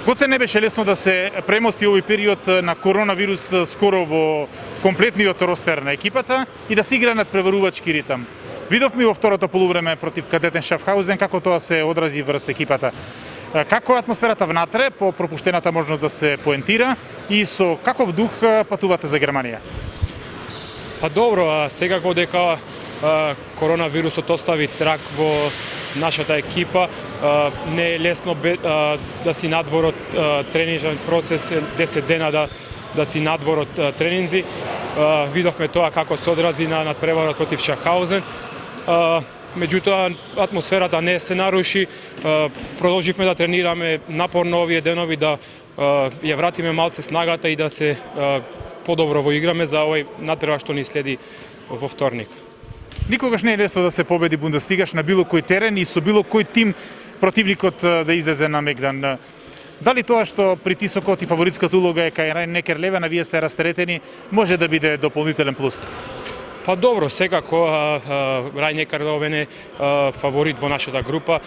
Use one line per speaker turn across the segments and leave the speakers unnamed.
Гоце не беше лесно да се премости овој период на коронавирус скоро во комплетниот ростер на екипата и да се игра над преварувачки ритам. Видовме во второто полувреме против кадетен Шафхаузен како тоа се одрази врз екипата. Како е атмосферата внатре по пропуштената можност да се поентира и со каков дух патувате за Германија?
Па добро, секако дека коронавирусот остави трак во нашата екипа, не е лесно да си надвор од тренижен процес, 10 дена да си надвор од тренинзи. Видовме тоа како се одрази на надпреварот против Шафхаузен. Меѓутоа, атмосферата не се наруши. Продолживме да тренираме напорно овие денови, да ја вратиме малце снагата и да се подобро во играме за овој надпревар што ни следи во вторник.
Никогаш не е лесно да се победи Бундеслигаш на било кој терен и со било кој тим противникот да излезе на мегдан. Дали тоа што притисокот и фаворитската улога е кај Райн-Некер Левен, а вие сте растретени, може да биде дополнителен плюс?
Па добро, секако Райн-Некер Левен е фаворит во нашата група.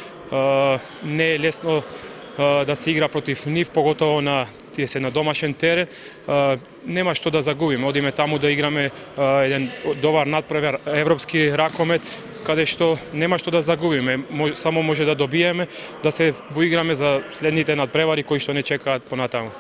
Не е лесно да се игра против нив, поготово на тие се на домашен терен. Нема што да загубиме, одиме таму да играме еден добар надпревар европски ракомет, каде што нема што да загубиме, само може да добиеме, да се воиграме за следните надпревари кои што не чекаат понатаму.